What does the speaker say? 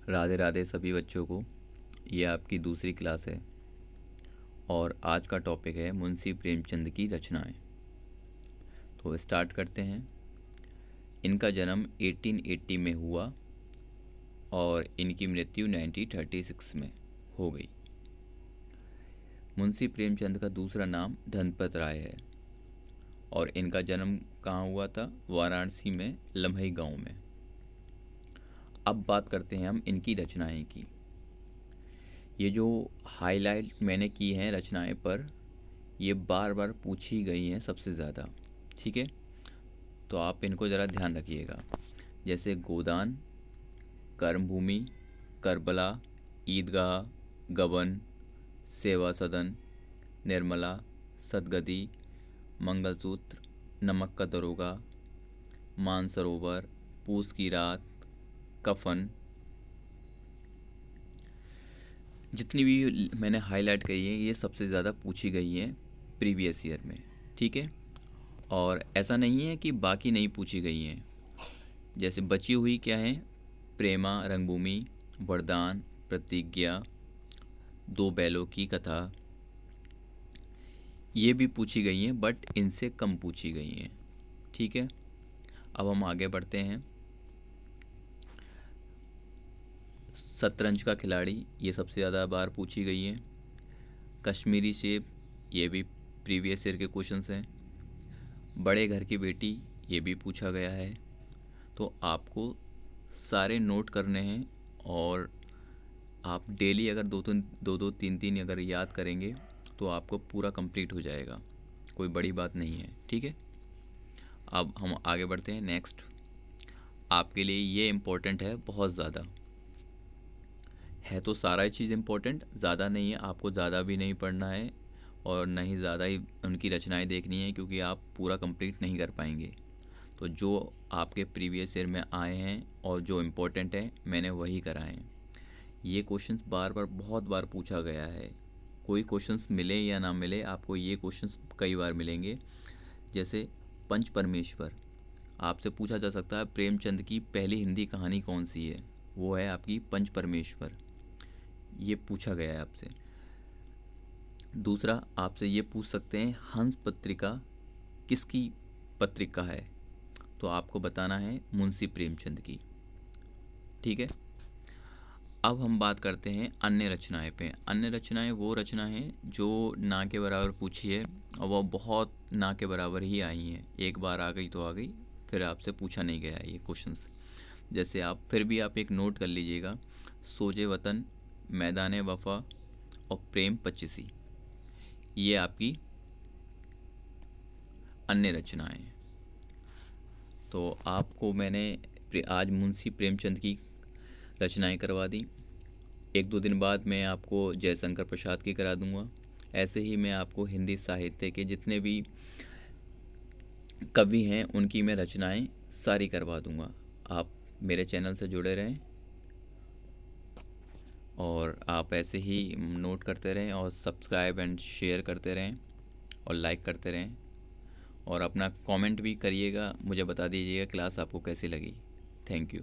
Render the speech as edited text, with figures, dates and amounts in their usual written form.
राधे राधे सभी बच्चों को। ये आपकी दूसरी क्लास है और आज का टॉपिक है मुंशी प्रेमचंद की रचनाएं। तो स्टार्ट करते हैं। इनका जन्म 1880 में हुआ और इनकी मृत्यु 1936 में हो गई। मुंशी प्रेमचंद का दूसरा नाम धनपत राय है और इनका जन्म कहाँ हुआ था? वाराणसी में लम्हई गांव में। अब बात करते हैं हम इनकी रचनाएं की। ये जो हाईलाइट मैंने की हैं रचनाएं पर, ये बार बार पूछी गई हैं सबसे ज़्यादा। ठीक है, तो आप इनको ज़रा ध्यान रखिएगा। जैसे गोदान, कर्मभूमि, करबला, ईदगाह, गबन, सेवा सदन, निर्मला, सदगदी, मंगलसूत्र, नमक का दरोगा, मानसरोवर, पूस की रात, कफन, जितनी भी मैंने हाईलाइट करी है ये सबसे ज़्यादा पूछी गई हैं प्रीवियस ईयर में। ठीक है, और ऐसा नहीं है कि बाकी नहीं पूछी गई हैं। जैसे बची हुई क्या है? प्रेमा, रंगभूमि, वरदान, प्रतिज्ञा, दो बैलों की कथा, ये भी पूछी गई हैं बट इनसे कम पूछी गई हैं। ठीक है, अब हम आगे बढ़ते हैं। शतरंज का खिलाड़ी, ये सबसे ज़्यादा बार पूछी गई है। कश्मीरी सेब, ये भी प्रीवियस ईयर के क्वेश्चंस हैं। बड़े घर की बेटी, ये भी पूछा गया है। तो आपको सारे नोट करने हैं और आप डेली अगर दो तीन तीन अगर याद करेंगे तो आपको पूरा कंप्लीट हो जाएगा। कोई बड़ी बात नहीं है। ठीक है, अब हम आगे बढ़ते हैं। नेक्स्ट आपके लिए ये इम्पोर्टेंट है, बहुत ज़्यादा है। तो सारा चीज़ इम्पोर्टेंट, ज़्यादा नहीं है, आपको ज़्यादा भी नहीं पढ़ना है और ना ही ज़्यादा ही उनकी रचनाएं देखनी है, क्योंकि आप पूरा कंप्लीट नहीं कर पाएंगे। तो जो आपके प्रीवियस ईयर में आए हैं और जो इम्पोर्टेंट है मैंने वही कराए हैं। ये क्वेश्चंस बार बार बहुत बार पूछा गया है। कोई क्वेश्चंस मिले या ना मिले, आपको ये क्वेश्चंस कई बार मिलेंगे। जैसे पंच परमेश्वर, आपसे पूछा जा सकता है प्रेमचंद की पहली हिंदी कहानी कौन सी है? वो है आपकी पंच परमेश्वर। ये पूछा गया है आपसे। दूसरा आपसे ये पूछ सकते हैं हंस पत्रिका किसकी पत्रिका है? तो आपको बताना है मुंशी प्रेमचंद की। ठीक है, अब हम बात करते हैं अन्य रचनाएं पे। अन्य रचनाएं वो रचना है जो ना के बराबर पूछी है और वो बहुत ना के बराबर ही आई हैं। एक बार आ गई तो आ गई, फिर आपसे पूछा नहीं गया है ये क्वेश्चंस। जैसे आप फिर भी आप एक नोट कर लीजिएगा, सोजे वतन, मैदान वफा और प्रेम पच्चीसी, ये आपकी अन्य रचनाएं हैं। तो आपको मैंने आज मुंशी प्रेमचंद की रचनाएं करवा दी। एक दो दिन बाद मैं आपको जयशंकर प्रसाद की करा दूंगा। ऐसे ही मैं आपको हिंदी साहित्य के जितने भी कवि हैं उनकी मैं रचनाएं सारी करवा दूंगा। आप मेरे चैनल से जुड़े रहें और आप ऐसे ही नोट करते रहें और सब्सक्राइब एंड शेयर करते रहें और लाइक करते रहें और अपना कमेंट भी करिएगा, मुझे बता दीजिएगा क्लास आपको कैसी लगी। Thank you.